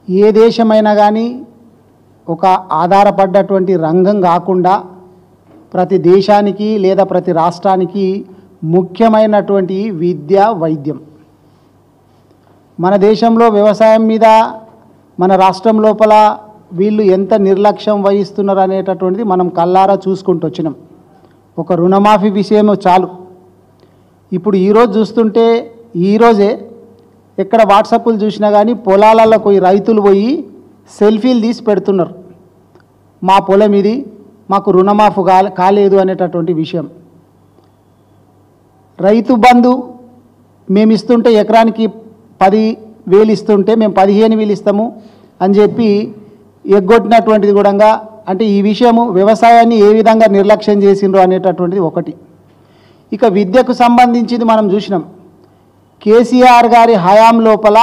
ఏ దేశమైనా కానీ ఒక ఆధారపడ్డటువంటి రంగం కాకుండా ప్రతి దేశానికి లేదా ప్రతి రాష్ట్రానికి ముఖ్యమైనటువంటి విద్య వైద్యం. మన దేశంలో వ్యవసాయం మీద మన రాష్ట్రం లోపల వీళ్ళు ఎంత నిర్లక్ష్యం వహిస్తున్నారు అనేటటువంటిది మనం కళ్ళారా చూసుకుంటూ వచ్చినాం. ఒక రుణమాఫీ విషయం చాలు. ఇప్పుడు ఈరోజు చూస్తుంటే ఈరోజే ఎక్కడ వాట్సాప్లు చూసినా కానీ పొలాలలో పోయి రైతులు పోయి సెల్ఫీలు తీసి పెడుతున్నారు. మా పొలం ఇది, మాకు రుణమాఫీ కాలేదు అనేటటువంటి విషయం. రైతు బంధు మేము ఇస్తుంటే ఎకరానికి 10,000 ఇస్తుంటే మేము 15,000 ఇస్తాము అని చెప్పి ఎగ్గొట్టినటువంటిది కూడా. అంటే ఈ విషయము వ్యవసాయాన్ని ఏ విధంగా నిర్లక్ష్యం చేసిండ్రు అనేటటువంటిది ఒకటి. ఇక విద్యకు సంబంధించింది మనం చూసినాం. కేసీఆర్ గారి హయాం లోపల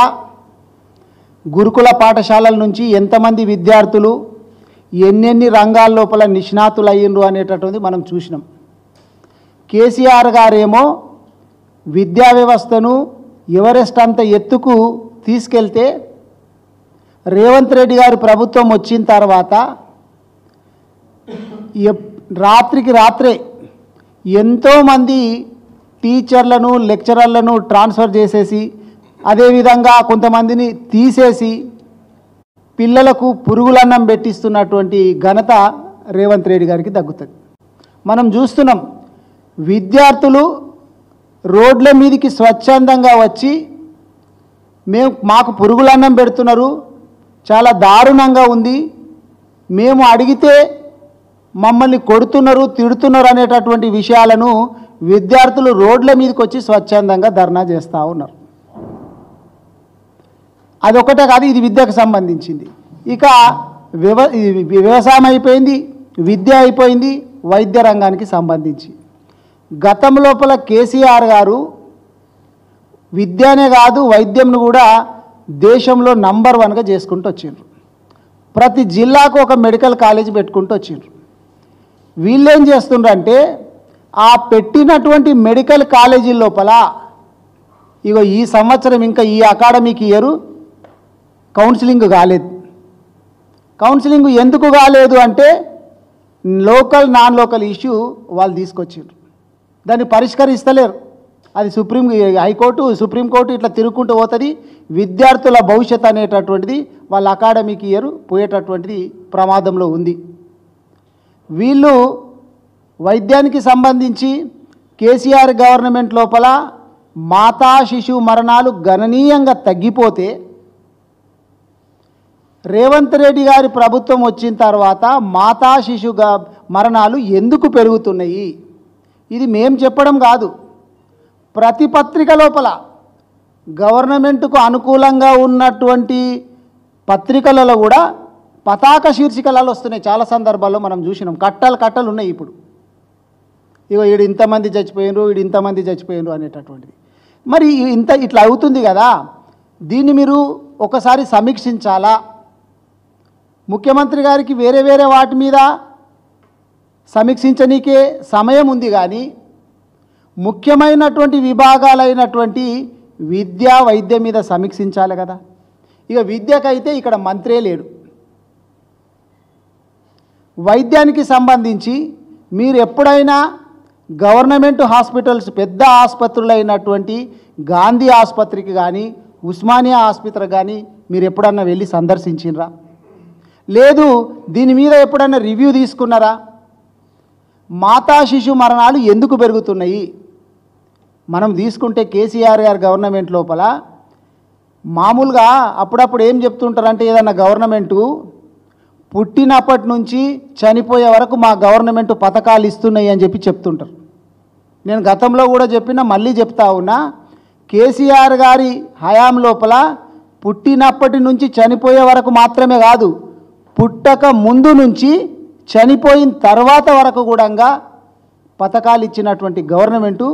గురుకుల పాఠశాలల నుంచి ఎంతమంది విద్యార్థులు ఎన్నెన్ని రంగాల లోపల నిష్ణాతులు అయ్యిండ్రు అనేటటువంటిది మనం చూసినాం. కేసీఆర్ గారేమో విద్యా వ్యవస్థను ఎవరెస్ట్ అంత ఎత్తుకు తీసుకెళ్తే రేవంత్ రెడ్డి గారి ప్రభుత్వం వచ్చిన తర్వాత రాత్రికి రాత్రే ఎంతోమంది టీచర్లను లెక్చరర్లను ట్రాన్స్ఫర్ చేసేసి అదేవిధంగా కొంతమందిని తీసేసి పిల్లలకు పురుగులన్నం పెట్టిస్తున్నటువంటి ఘనత రేవంత్ రెడ్డి గారికి దక్కుతుంది. మనం చూస్తున్నాం విద్యార్థులు రోడ్ల మీదకి స్వచ్ఛందంగా వచ్చి మాకు పురుగులన్నం పెడుతున్నారు, చాలా దారుణంగా ఉంది, మేము అడిగితే మమ్మల్ని కొడుతున్నారు తిడుతున్నారు అనేటటువంటి విషయాలను విద్యార్థులు రోడ్ల మీదకి వచ్చి స్వచ్ఛందంగా ధర్నా చేస్తూ ఉన్నారు. అదొకటే కాదు, ఇది విద్యకు సంబంధించింది. ఇక వ్యవసాయం అయిపోయింది, విద్య అయిపోయింది, వైద్య రంగానికి సంబంధించి గతం లోపల కేసీఆర్ గారు విద్యనే కాదు వైద్యంను కూడా దేశంలో నంబర్ 1గా చేసుకుంటూ వచ్చిండ్రు. ప్రతి జిల్లాకు ఒక మెడికల్ కాలేజ్ పెట్టుకుంటూ వచ్చిండ్రు. వీళ్ళేం చేస్తుండ్రంటే ఆ పెట్టినటువంటి మెడికల్ కాలేజీ లోపల ఇగో ఈ సంవత్సరం ఇంకా ఈ అకాడమిక్ ఇయర్ కౌన్సిలింగ్ కాలేదు. కౌన్సిలింగ్ ఎందుకు కాలేదు అంటే లోకల్ నాన్ లోకల్ ఇష్యూ వాళ్ళు తీసుకొచ్చిండ్రు. దాన్ని పరిష్కరిస్తలేరు. అది హైకోర్టు సుప్రీంకోర్టు ఇట్లా తిరుగుకుంటూ పోతుంది. విద్యార్థుల భవిష్యత్ అనేటటువంటిది వాళ్ళ అకాడమిక్ ఇయర్ పోయేటటువంటిది ప్రమాదంలో ఉంది. వీళ్ళు వైద్యానికి సంబంధించి కేసీఆర్ గవర్నమెంట్ లోపల మాతా శిశువు మరణాలు గణనీయంగా తగ్గిపోతే రేవంత్ రెడ్డి గారి ప్రభుత్వం వచ్చిన తర్వాత మాతా శిశు మరణాలు ఎందుకు పెరుగుతున్నాయి? ఇది మేం చెప్పడం కాదు. ప్రతి పత్రిక లోపల గవర్నమెంట్కు అనుకూలంగా ఉన్నటువంటి పత్రికలలో కూడా పతాక శీర్షికలలో వస్తున్నాయి. చాలా సందర్భాల్లో మనం చూసినాం. కట్టలు ఉన్నాయి. ఇప్పుడు ఇగో ఈడు ఇంతమంది చచ్చిపోయినరు, ఈడు ఇంతమంది చచ్చిపోయినరు అనేటటువంటిది. మరి ఇట్లా అవుతుంది కదా, దీన్ని మీరు ఒకసారి సమీక్షించాలా? ముఖ్యమంత్రి గారికి వేరే వేరే వాటి మీద సమీక్షించనీకే సమయం ఉంది, కానీ ముఖ్యమైనటువంటి విభాగాలైనటువంటి విద్య వైద్యం మీద సమీక్షించాలి కదా. ఇక విద్యకైతే ఇక్కడ మంత్రే లేడు. వైద్యానికి సంబంధించి మీరు ఎప్పుడైనా గవర్నమెంట్ హాస్పిటల్స్ పెద్ద ఆసుపత్రులైనటువంటి గాంధీ ఆసుపత్రికి కానీ ఉస్మానియా ఆసుపత్రికి కానీ మీరు ఎప్పుడన్నా వెళ్ళి సందర్శించినరా? లేదు దీని మీద ఎప్పుడైనా రివ్యూ తీసుకున్నారా? మాతా శిశు మరణాలు ఎందుకు పెరుగుతున్నాయి? మనం తీసుకుంటే కేసీఆర్ గారి గవర్నమెంట్ లోపల మామూలుగా అప్పుడప్పుడు ఏం చెప్తుంటారంటే ఏదన్నా గవర్నమెంటు పుట్టినప్పటి నుంచి చనిపోయే వరకు మా గవర్నమెంట్ పథకాలు ఇస్తున్నాయి అని చెప్పి చెప్తుంటారు. నేను గతంలో కూడా చెప్పినా మళ్ళీ చెప్తా ఉన్నా, కేసీఆర్ గారి హయాం లోపల పుట్టినప్పటి నుంచి చనిపోయే వరకు మాత్రమే కాదు, పుట్టక ముందు నుంచి చనిపోయిన తర్వాత వరకు కూడా పథకాలు ఇచ్చినటువంటి గవర్నమెంటు,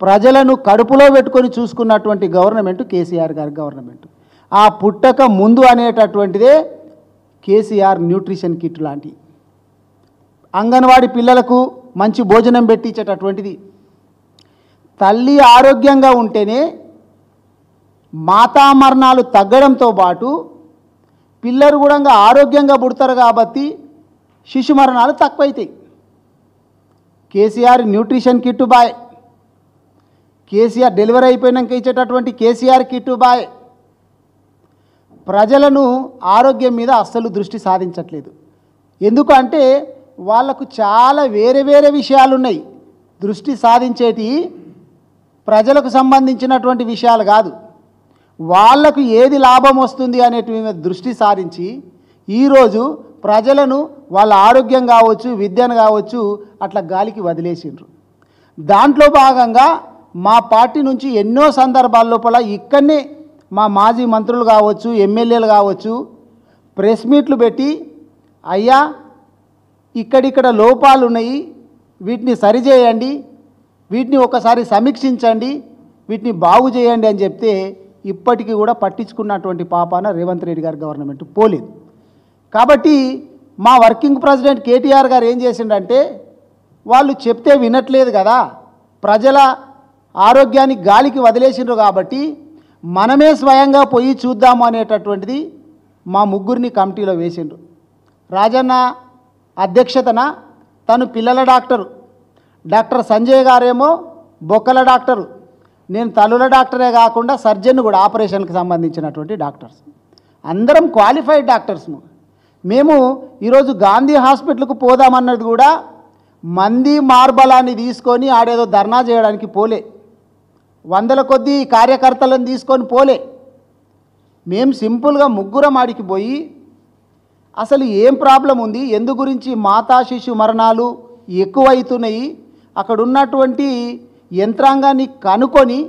ప్రజలను కడుపులో పెట్టుకొని చూసుకున్నటువంటి గవర్నమెంటు కేసీఆర్ గారి గవర్నమెంటు. ఆ పుట్టక ముందు అనేటటువంటిదే కేసీఆర్ న్యూట్రిషన్ కిట్ లాంటి అంగన్వాడీ పిల్లలకు మంచి భోజనం పెట్టించేటటువంటిది. తల్లి ఆరోగ్యంగా ఉంటేనే మాతా మరణాలు తగ్గడంతో పాటు పిల్లలు కూడా ఆరోగ్యంగా పుడతారు కాబట్టి శిశు మరణాలు తక్కువైతాయి. కేసీఆర్ న్యూట్రిషన్ కిట్టు బాయ్, కేసీఆర్ డెలివరీ అయిపోయినాక ఇచ్చేటటువంటి కేసీఆర్ కిట్టు బాయ్ ప్రజలను ఆరోగ్యం మీద అస్సలు దృష్టి సాధించట్లేదు. ఎందుకంటే వాళ్ళకు చాలా వేరే వేరే విషయాలు ఉన్నాయి. దృష్టి సాధించేటి ప్రజలకు సంబంధించినటువంటి విషయాలు కాదు, వాళ్లకు ఏది లాభం వస్తుంది అనేటి మీద దృష్టి సారించి ఈరోజు ప్రజలను వాళ్ళ ఆరోగ్యం కావచ్చు, విద్యను కావచ్చు, అట్లా గాలికి వదిలేసిండ్రు. దాంట్లో భాగంగా మా పార్టీ నుంచి ఎన్నో సందర్భాల లోపల ఇక్కడనే మా మాజీ మంత్రులు కావచ్చు, ఎమ్మెల్యేలు కావచ్చు, ప్రెస్ మీట్లు పెట్టి అయ్యా ఇక్కడిక్కడ లోపాలు ఉన్నాయి, వీటిని సరిచేయండి, వీటిని ఒకసారి సమీక్షించండి, వీటిని బాగు చేయండి అని చెప్తే ఇప్పటికీ కూడా పట్టించుకున్నటువంటి పాపాన రేవంత్ రెడ్డి గారి గవర్నమెంట్ పోలేదు. కాబట్టి మా వర్కింగ్ ప్రెసిడెంట్ కేటీఆర్ గారు ఏం చేసిండంటే వాళ్ళు చెప్తే వినట్లేదు కదా, ప్రజల ఆరోగ్యాన్ని గాలికి వదిలేసిండ్రు కాబట్టి మనమే స్వయంగా పోయి చూద్దాము అనేటటువంటిది మా ముగ్గురిని కమిటీలో వేసిండ్రు. రాజన్న అధ్యక్షతన తను పిల్లల డాక్టరు, డాక్టర్ సంజయ్ గారేమో బొక్కల డాక్టరు, నేను తల్లుల డాక్టరే కాకుండా సర్జన్ కూడా, ఆపరేషన్కి సంబంధించినటువంటి డాక్టర్స్, అందరం క్వాలిఫైడ్ డాక్టర్స్ము. మేము ఈరోజు గాంధీ హాస్పిటల్కు పోదామన్నది కూడా మంది మార్బలాన్ని తీసుకొని ఆడేదో ధర్నా చేయడానికి పోలే, వందల కొద్దీ కార్యకర్తలను తీసుకొని పోలే. మేము సింపుల్గా ముగ్గురం ఆడికి పోయి అసలు ఏం ప్రాబ్లం ఉంది, ఎందు గురించి మాతా శిశు మరణాలు ఎక్కువైతున్నాయి, అక్కడ ఉన్నటువంటి యంత్రాంగాన్ని కనుక్కొని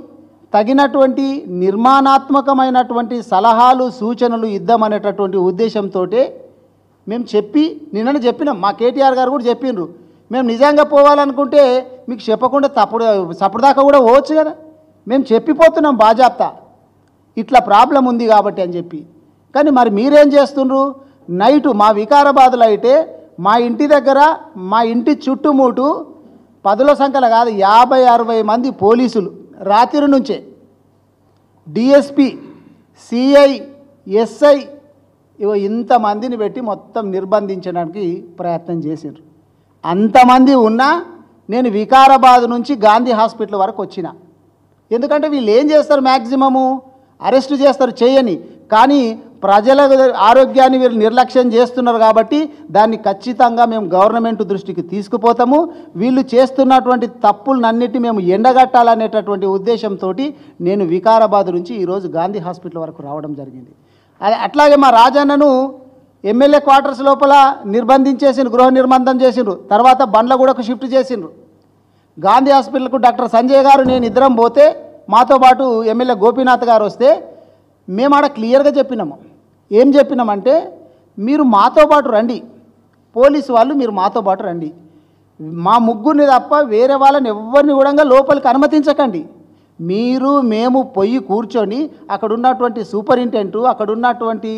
తగినటువంటి నిర్మాణాత్మకమైనటువంటి సలహాలు సూచనలు ఇద్దామనేటటువంటి ఉద్దేశంతో మేము నిన్ననే చెప్పినాం. మా కేటీఆర్ గారు కూడా చెప్పిండ్రు, మేము నిజంగా పోవాలనుకుంటే మీకు చెప్పకుండా సప్పుడుదాకా కూడా పోవచ్చు కదా, మేము చెప్పిపోతున్నాం బాజాప్తా ఇట్లా ప్రాబ్లం ఉంది కాబట్టి అని చెప్పి. కానీ మరి మీరేం చేస్తుండ్రు, నైటు మా వికారాబాద్లో అయితే మా ఇంటి దగ్గర మా ఇంటి చుట్టుముట్టు 10ల సంఖ్యలో కాదు 50-60 మంది పోలీసులు రాత్రి నుంచే డిఎస్పి, సిఐ, ఎస్ఐ ఇంతమందిని పెట్టి మొత్తం నిర్బంధించడానికి ప్రయత్నం చేసిండ్రు. అంతమంది ఉన్నా నేను వికారాబాద్ నుంచి గాంధీ హాస్పిటల్ వరకు వచ్చిన. ఎందుకంటే వీళ్ళు ఏం చేస్తారు, మ్యాక్సిమము అరెస్ట్ చేస్తారు, చేయని, కానీ ప్రజల ఆరోగ్యాన్ని వీళ్ళు నిర్లక్ష్యం చేస్తున్నారు కాబట్టి దాన్ని ఖచ్చితంగా మేము గవర్నమెంట్ దృష్టికి తీసుకుపోతాము. వీళ్ళు చేస్తున్నటువంటి తప్పులన్నిటిని మేము ఎండగట్టాలనేటటువంటి ఉద్దేశంతో నేను వికారాబాద్ నుంచి ఈరోజు గాంధీ హాస్పిటల్ వరకు రావడం జరిగింది. అట్లాగే మా రాజన్నను ఎమ్మెల్యే క్వార్టర్స్ లోపల నిర్బంధించేసిండ్రు, గృహ నిర్బంధం చేసిండ్రు, తర్వాత బండ్లగూడకు షిఫ్ట్ చేసిండ్రు. గాంధీ హాస్పిటల్కు డాక్టర్ సంజయ్ గారు నేను ఇద్దరం పోతే మాతో పాటు ఎమ్మెల్యే గోపీనాథ్ గారు వస్తే మేము ఆడ క్లియర్గా చెప్పినాము. ఏం చెప్పినామంటే మీరు మాతో పాటు రండి, పోలీసు వాళ్ళు మీరు మాతో పాటు రండి, మా ముగ్గురిని తప్ప వేరే వాళ్ళని ఎవరిని కూడా లోపలికి అనుమతించకండి. మీరు మేము పోయి కూర్చొని అక్కడ ఉన్నటువంటి సూపరింటెండెంట్, అక్కడ ఉన్నటువంటి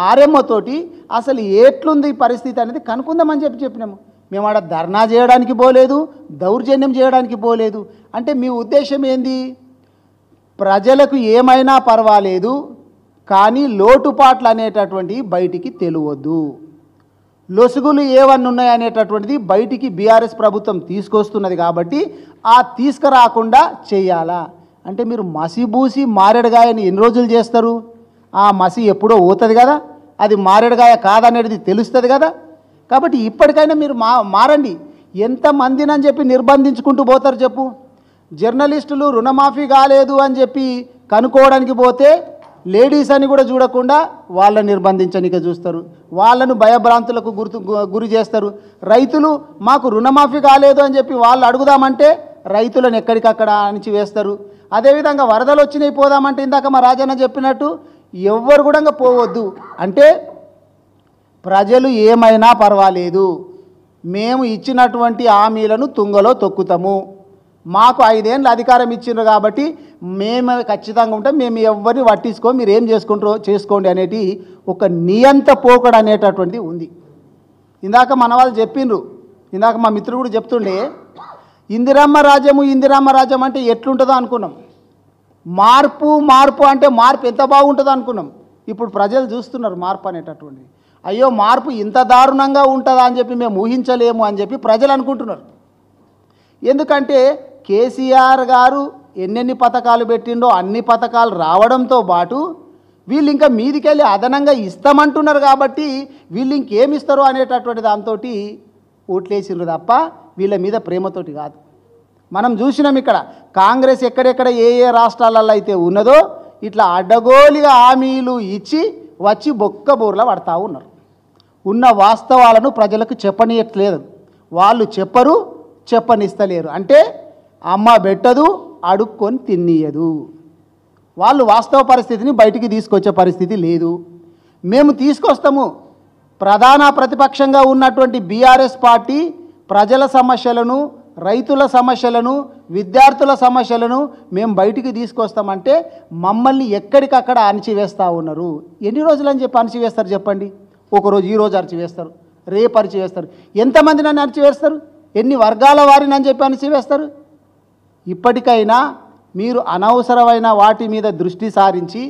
ఆర్ఎంఓ తోటి అసలు ఎట్లుంది పరిస్థితి అనేది కనుక్కుందామని చెప్పినాము. మేము ఆడ ధర్నా చేయడానికి పోలేదు, దౌర్జన్యం చేయడానికి పోలేదు. అంటే మీ ఉద్దేశం ఏంది, ప్రజలకు ఏమైనా పర్వాలేదు కానీ లోటుపాట్లు అనేటటువంటివి బయటికి తెలియవద్దు, లొసుగులు ఏవన్నీ ఉన్నాయనేటటువంటిది బయటికి బీఆర్ఎస్ ప్రభుత్వం తీసుకొస్తున్నది కాబట్టి ఆ తీసుకురాకుండా చేయాలా. అంటే మీరు మసిబూసి మారేడుగాయని ఎన్ని రోజులు చేస్తారు, ఆ మసి ఎప్పుడో పోతుంది కదా, అది మారేడుగాయ కాదనేది తెలుస్తుంది కదా. కాబట్టి ఇప్పటికైనా మీరు మారండి. ఎంతమందిని అని చెప్పి నిర్బంధించుకుంటూ పోతారు చెప్పు. జర్నలిస్టులు రుణమాఫీ కాలేదు అని చెప్పి కనుక్కోవడానికి పోతే లేడీస్ అని కూడా చూడకుండా వాళ్ళని నిర్బంధించనిక చూస్తారు, వాళ్ళను భయభ్రాంతులకు గురి చేస్తారు. రైతులు మాకు రుణమాఫీ కాలేదు అని చెప్పి వాళ్ళు అడుగుదామంటే రైతులను ఎక్కడికక్కడ అణిచి వేస్తారు. అదేవిధంగా వరదలు వచ్చినాయి పోదామంటే ఇందాక మా రాజన్న చెప్పినట్టు ఎవ్వరు కూడా పోవద్దు. అంటే ప్రజలు ఏమైనా పర్వాలేదు, మేము ఇచ్చినటువంటి హామీలను తుంగలో తొక్కుతాము, మాకు 5 ఏళ్ళు అధికారం ఇచ్చిండ్రు కాబట్టి మేము ఖచ్చితంగా ఉంటాం, మేము ఎవరిని పట్టించుకో, మీరు ఏం చేసుకుంటారో చేసుకోండి అనేటి ఒక నియంత పోకడ అనేటటువంటిది ఉంది. ఇందాక మన వాళ్ళు చెప్పిండ్రు, ఇందాక మా మిత్రుడు కూడా చెప్తుండే ఇందిరమ్మ రాజ్యం అంటే ఎట్లుంటుందో అనుకున్నాం. మార్పు అంటే మార్పు ఎంత బాగుంటుందో అనుకున్నాం. ఇప్పుడు ప్రజలు చూస్తున్నారు మార్పు అనేటటువంటిది. అయ్యో మార్పు ఇంత దారుణంగా ఉంటుందా అని చెప్పి మేము ఊహించలేము అని చెప్పి ప్రజలు అనుకుంటున్నారు. ఎందుకంటే కేసీఆర్ గారు ఎన్నెన్ని పథకాలు పెట్టిండో అన్ని పథకాలు రావడంతో పాటు వీళ్ళు ఇంకా మీదికెళ్ళి అదనంగా ఇస్తామంటున్నారు కాబట్టి వీళ్ళు ఇంకేమి ఇస్తారో అనేటటువంటి దాంతో ఓట్లేసిండ్రు తప్ప వీళ్ళ మీద ప్రేమతోటి కాదు. మనం చూసినాం ఇక్కడ కాంగ్రెస్ ఎక్కడెక్కడ ఏ ఏ రాష్ట్రాలలో అయితే ఉన్నదో ఇట్లా అడ్డగోలిగా హామీలు ఇచ్చి వచ్చి బొక్క బోర్లా పడతా ఉన్నారు. ఉన్న వాస్తవాలను ప్రజలకు చెప్పనీయట్లేదు. వాళ్ళు చెప్పరు, చెప్పనిస్తలేరు. అంటే అమ్మ పెట్టదు, అడుక్కొని తిన్నీయదు. వాళ్ళు వాస్తవ పరిస్థితిని బయటికి తీసుకొచ్చే పరిస్థితి లేదు. మేము తీసుకొస్తాము. ప్రధాన ప్రతిపక్షంగా ఉన్నటువంటి బీఆర్ఎస్ పార్టీ ప్రజల సమస్యలను, రైతుల సమస్యలను, విద్యార్థుల సమస్యలను మేము బయటికి తీసుకొస్తామంటే మమ్మల్ని ఎక్కడికక్కడ అణచివేస్తూ ఉన్నారు. ఎన్ని రోజులని చెప్పి అణచివేస్తారు చెప్పండి? ఒకరోజు ఈరోజు అణచివేస్తారు, రేపు అణచివేస్తారు. ఎంతమంది నన్ను అణచివేస్తారు? ఎన్ని వర్గాల వారిని అని చెప్పి అణచివేస్తారు? ఇప్పటికైనా మీరు అనవసరమైన వాటి మీద దృష్టి సారించి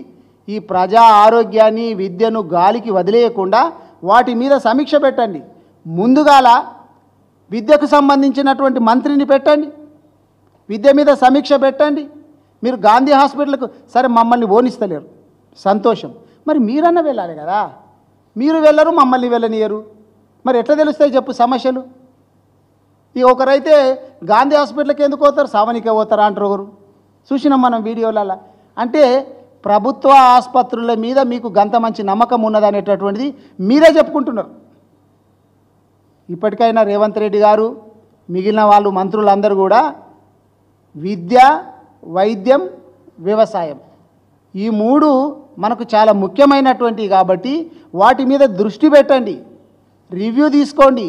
ఈ ప్రజా ఆరోగ్యాన్ని, విద్యను గాలికి వదిలేయకుండా వాటి మీద సమీక్ష పెట్టండి. ముందుగాల విద్యకు సంబంధించినటువంటి మంత్రిని పెట్టండి, విద్య మీద సమీక్ష పెట్టండి. మీరు గాంధీ హాస్పిటల్కు సరే మమ్మల్ని ఓనిస్తలేరు, సంతోషం. మరి మీరన్నా వెళ్ళాలి కదా. మీరు వెళ్ళరు, మమ్మల్ని వెళ్ళనియరు. మరి ఎట్లా తెలుస్తాయి చెప్పు సమస్యలు? ఈ ఒకరైతే గాంధీ హాస్పిటల్కి ఎందుకు పోతారు, సావనికే పోతారా అంటారు ఒకరు. చూసినాం మనం వీడియోలలో. అంటే ప్రభుత్వ ఆసుపత్రుల మీద మీకు గంత మంచి నమ్మకం ఉన్నదనేటటువంటిది మీరే చెప్పుకుంటున్నారు. ఇప్పటికైనా రేవంత్ రెడ్డి గారు, మిగిలిన వాళ్ళు మంత్రులందరూ కూడా విద్య, వైద్యం, వ్యవసాయం ఈ మూడు మనకు చాలా ముఖ్యమైనటువంటివి కాబట్టి వాటి మీద దృష్టి పెట్టండి, రివ్యూ తీసుకోండి.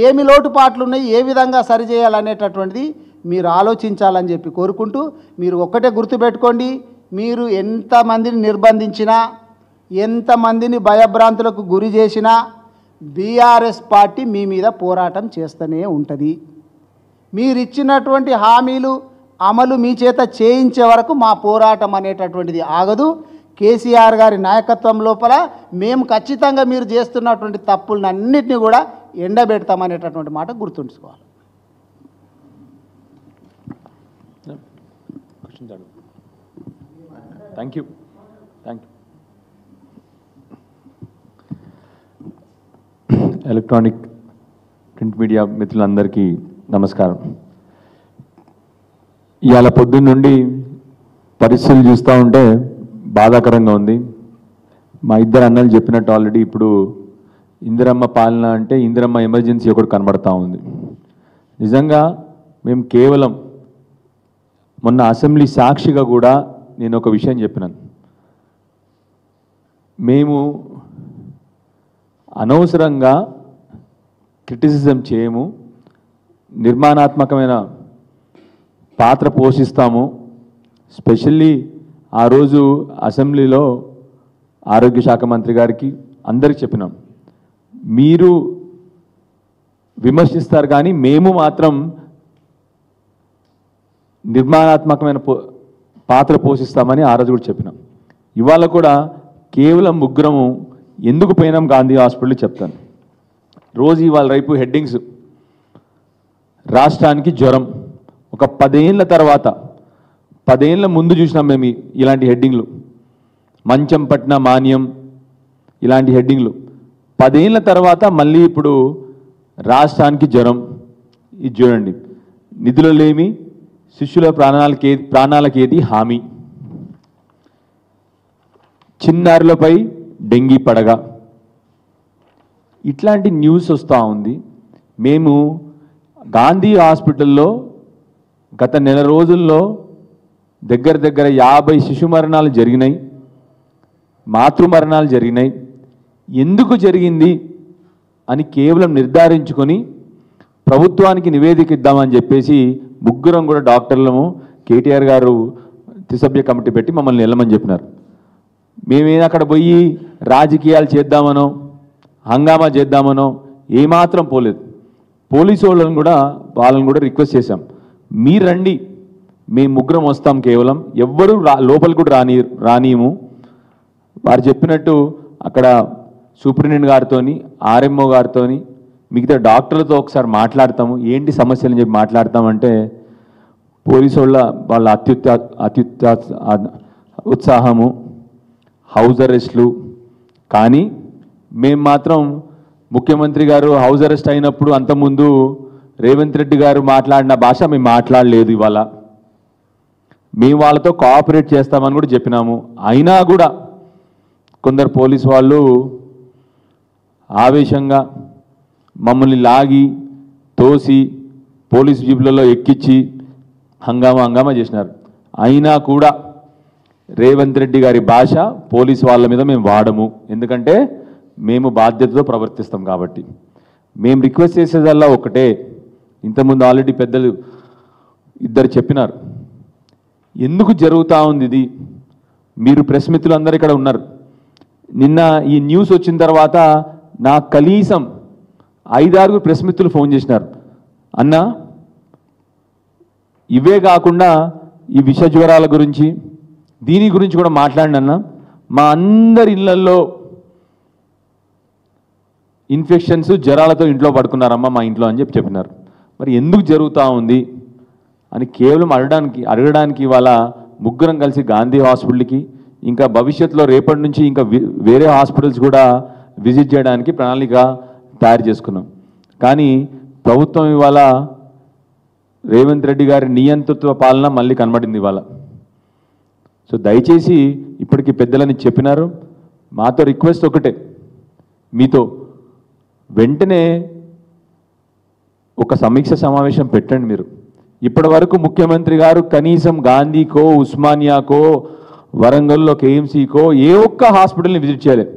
ఏమి లోటుపాట్లు ఉన్నాయి, ఏ విధంగా సరిచేయాలనేటటువంటిది మీరు ఆలోచించాలని చెప్పి కోరుకుంటూ, మీరు ఒక్కటే గుర్తుపెట్టుకోండి, మీరు ఎంతమందిని నిర్బంధించినా, ఎంతమందిని భయభ్రాంతులకు గురి చేసినా బీఆర్ఎస్ పార్టీ మీ మీద పోరాటం చేస్తూనే ఉంటుంది. మీరు ఇచ్చినటువంటి హామీలు అమలు మీ చేత చేయించే వరకు మా పోరాటం అనేటటువంటిది ఆగదు. కేసీఆర్ గారి నాయకత్వం లోపల మేము ఖచ్చితంగా మీరు చేస్తున్నటువంటి తప్పులన్నింటినీ కూడా ఎండబెడతామనేటటువంటి మాట గుర్తుంచుకోవాలి. Thank you. Electronic print media మిత్రులందరికీ నమస్కారం. ఇవాళ పొద్దున్న నుండి పరిస్థితులు చూస్తూ ఉంటే బాధాకరంగా ఉంది. మా ఇద్దరు అన్నలు చెప్పినట్టు ఆల్రెడీ ఇప్పుడు ఇందిరమ్మ పాలన అంటే ఇందిరమ్మ ఎమర్జెన్సీ ఒకటి కనబడతా ఉంది. నిజంగా మేము కేవలం మొన్న అసెంబ్లీ సాక్షిగా కూడా నేను ఒక విషయం చెప్పినాను. మేము అనవసరంగా క్రిటిసిజం చేయము, నిర్మాణాత్మకమైన పాత్ర పోషిస్తాము. స్పెషల్లీ ఆ రోజు అసెంబ్లీలో ఆరోగ్య శాఖ మంత్రి గారికి అందరికి చెప్పినాం, మీరు విమర్శిస్తారు కానీ మేము మాత్రం నిర్మాణాత్మకమైన పాత్ర పోషిస్తామని ఆ రోజు కూడా చెప్పినాం. ఇవాళ కూడా కేవలం ముగ్గురము ఎందుకు పోయినాం గాంధీ హాస్పిటల్ చెప్తాను. రోజు ఇవాళ రేపు హెడ్డింగ్స్, రాష్ట్రానికి జ్వరం. ఒక 10 ఏళ్ళ తర్వాత, 10 ఏళ్ళ ముందు చూసినాం మేము ఇలాంటి హెడ్డింగ్లు. మంచం పట్టిన మాన్యం ఇలాంటి హెడ్డింగ్లు. 10 ఏళ్ళ తర్వాత మళ్ళీ ఇప్పుడు రాష్ట్రానికి జ్వరం. ఇది చూడండి, నిధులు లేమి, శిష్యుల ప్రాణాలకేది హామీ, చిన్నారులపై డెంగీ పడగ, ఇట్లాంటి న్యూస్ వస్తూ ఉంది. మేము గాంధీ హాస్పిటల్లో గత నెల రోజుల్లో దగ్గర 50 శిశు మరణాలు జరిగినాయి, మాతృ మరణాలు జరిగినాయి. ఎందుకు జరిగింది అని కేవలం నిర్ధారించుకొని ప్రభుత్వానికి నివేదిక ఇద్దామని చెప్పేసి ముగ్గురం కూడా డాక్టర్లము, కేటీఆర్ గారు త్రిసభ్య కమిటీ పెట్టి మమ్మల్ని వెళ్ళమని చెప్పినారు. మేమేం అక్కడ పోయి రాజకీయాలు చేద్దామనో హంగామా చేద్దామనో ఏమాత్రం పోలేదు. పోలీసు వాళ్ళని కూడా రిక్వెస్ట్ చేశాం, మీరు రండి, మేము ముగ్గురం వస్తాం, కేవలం ఎవ్వరూ లోపలికి కూడా రానియము, వారు చెప్పినట్టు అక్కడ సూపరింటెండెంట్ గారితోని ఆర్ఎంఓ గారితోని మిగతా డాక్టర్లతో ఒకసారి మాట్లాడతాము, ఏంటి సమస్యలు అని చెప్పి మాట్లాడతామంటే పోలీసు వాళ్ళ ఉత్సాహము, హౌస్ అరెస్ట్లు. కానీ మేము మాత్రం ముఖ్యమంత్రి గారు హౌస్ అరెస్ట్ అయినప్పుడు అంతకుముందు రేవంత్ రెడ్డి గారు మాట్లాడిన భాష మేము మాట్లాడలేదు. ఇవాళ మేము వాళ్ళతో కోఆపరేట్ చేస్తామని కూడా చెప్పినాము. అయినా కూడా కొందరు పోలీసు వాళ్ళు ఆవేశంగా మమ్మల్ని లాగి తోసి పోలీసు జీపులలో ఎక్కించి హంగామా చేసినారు. అయినా కూడా రేవంత్ రెడ్డి గారి భాష పోలీసు వాళ్ళ మీద మేము వాడము, ఎందుకంటే మేము బాధ్యతతో ప్రవర్తిస్తాం కాబట్టి. మేము రిక్వెస్ట్ చేసేదల్లా ఒకటే, ఇంతకుముందు ఆల్రెడీ పెద్దలు ఇద్దరు చెప్పినారు, ఎందుకు జరుగుతూ ఉంది ఇది. మీరు ప్రెస్ మిత్రులు అందరూ ఇక్కడ ఉన్నారు. నిన్న ఈ న్యూస్ వచ్చిన తర్వాత నాకు కనీసం 5-6 ప్రెస్ మిత్రులు ఫోన్ చేసినారు, అన్న ఇవే కాకుండా ఈ విష జ్వరాల గురించి దీని గురించి కూడా మాట్లాడినన్నా, మా అందరి ఇళ్లల్లో ఇన్ఫెక్షన్స్ జ్వరాలతో ఇంట్లో పడుకున్నారమ్మా మా ఇంట్లో అని చెప్పినారు. మరి ఎందుకు జరుగుతూ ఉంది అని కేవలం అడగడానికి ఇవాళ ముగ్గురం కలిసి గాంధీ హాస్పిటల్కి, ఇంకా భవిష్యత్తులో రేపటి నుంచి ఇంకా వేరే హాస్పిటల్స్ కూడా విజిట్ చేయడానికి ప్రణాళిక తయారు చేసుకున్నాం. కానీ ప్రభుత్వం ఇవాళ రేవంత్ రెడ్డి గారి నియంతృత్వ పాలన మళ్ళీ కనబడింది ఇవాళ. సో దయచేసి ఇప్పటికీ పెద్దలని చెప్పినారు, మాతో రిక్వెస్ట్ ఒకటే, మీతో వెంటనే ఒక సమీక్ష సమావేశం పెట్టండి. మీరు ఇప్పటి వరకు ముఖ్యమంత్రి గారు కనీసం గాంధీకో, ఉస్మానియాకో, వరంగల్లో కేఎంసీకో ఏ ఒక్క హాస్పిటల్ని విజిట్ చేయలేదు.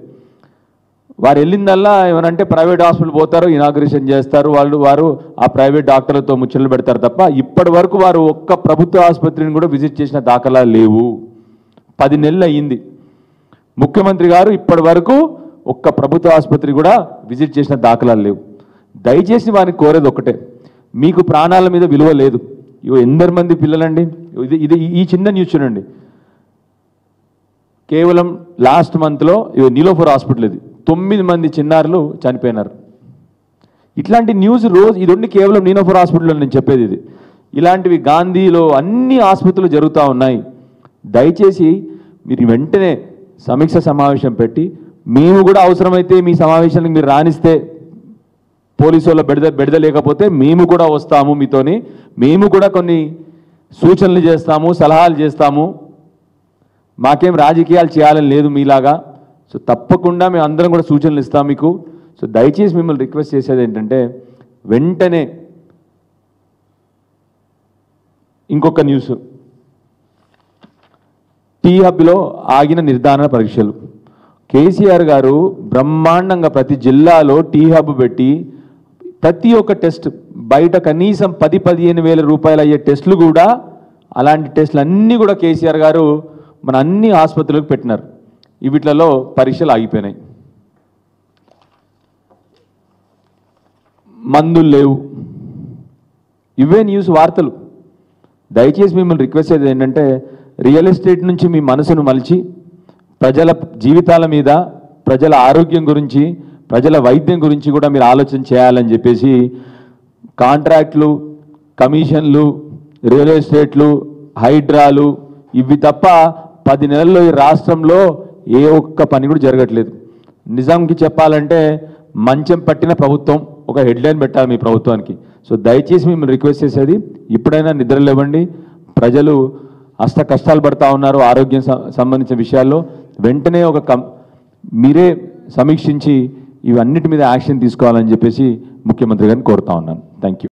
వారు వెళ్ళిందల్లా ఏమనంటే ప్రైవేట్ హాస్పిటల్ పోతారు, ఇనాగ్రేషన్ చేస్తారు, వారు ఆ ప్రైవేట్ డాక్టర్లతో ముచ్చట్లు పెడతారు తప్ప ఇప్పటి వరకు వారు ఒక్క ప్రభుత్వ ఆసుపత్రిని కూడా విజిట్ చేసిన దాఖలా లేవు. 10 నెలలు అయ్యింది. ముఖ్యమంత్రి గారు ఇప్పటి వరకు ఒక్క ప్రభుత్వ ఆసుపత్రి కూడా విజిట్ చేసిన దాఖలాలు లేవు. దయచేసి వారిని కోరేది ఒకటే, మీకు ప్రాణాల మీద విలువ లేదు. ఇవో ఎందరు మంది పిల్లలండి, ఇది ఈ చిన్న న్యూస్ చూడండి. కేవలం లాస్ట్ మంత్లో నీలోఫర్ హాస్పిటల్ ఇది 9 మంది చిన్నారులు చనిపోయినారు. ఇట్లాంటి న్యూస్ రోజు ఇది ఉండి కేవలం నీలోఫర్ హాస్పిటల్లో నేను చెప్పేది ఇది. ఇలాంటివి గాంధీలో అన్ని ఆసుపత్రులు జరుగుతూ ఉన్నాయి. దయచేసి మీరు వెంటనే సమీక్ష సమావేశం పెట్టి, మేము కూడా అవసరమైతే మీ సమావేశానికి మీరు రాణిస్తే, పోలీసు వాళ్ళ బెడద లేకపోతే మేము కూడా వస్తాము మీతోని, మేము కూడా కొన్ని సూచనలు చేస్తాము, సలహాలు చేస్తాము. మాకేం రాజకీయాలు చేయాలని లేదు మీలాగా. సో తప్పకుండా మేము అందరం కూడా సూచనలు ఇస్తాం మీకు. సో దయచేసి మిమ్మల్ని రిక్వెస్ట్ చేసేది ఏంటంటే, వెంటనే ఇంకొక న్యూస్, టీ హబ్లో ఆగిన నిర్ధారణ పరీక్షలు. కేసీఆర్ గారు బ్రహ్మాండంగా ప్రతి జిల్లాలో టీ హబ్ పెట్టి ప్రతి ఒక్క టెస్ట్ బయట కనీసం 10-15 వేల రూపాయలు అయ్యే టెస్టులు కూడా, అలాంటి టెస్టులు అన్నీ కూడా కేసీఆర్ గారు మన అన్ని ఆసుపత్రులకు పెట్టినారు. వీటిలలో పరీక్షలు ఆగిపోయినాయి. మందులు లేవు. ఇవే న్యూస్ వార్తలు. దయచేసి మిమ్మల్ని రిక్వెస్ట్ చేసేది ఏంటంటే, రియల్ ఎస్టేట్ నుంచి మీ మనసును మలిచి ప్రజల జీవితాల మీద, ప్రజల ఆరోగ్యం గురించి, ప్రజల వైద్యం గురించి కూడా మీరు ఆలోచన చేయాలని చెప్పేసి కాంట్రాక్ట్లు, కమిషన్లు, రియల్ ఎస్టేట్లు, హైడ్రాలు ఇవి తప్ప 10 నెలల్లో ఈ రాష్ట్రంలో ఏ ఒక్క పని కూడా జరగట్లేదు. నిజాంకి చెప్పాలంటే మంచం పట్టిన ప్రభుత్వం ఒక హెడ్లైన్ పెట్టాలి మీ ప్రభుత్వానికి. సో దయచేసి మిమ్మల్ని రిక్వెస్ట్ చేసేది, ఇప్పుడైనా నిద్రలేవండి. ప్రజలు అష్ట కష్టాలు పడుతూ ఉన్నారు ఆరోగ్యం సంబంధించిన విషయాల్లో. వెంటనే మీరే సమీక్షించి ఇవన్నిటి మీద యాక్షన్ తీసుకోవాలని చెప్పేసి ముఖ్యమంత్రి గారిని కోరుతా ఉన్నాను. Thank you.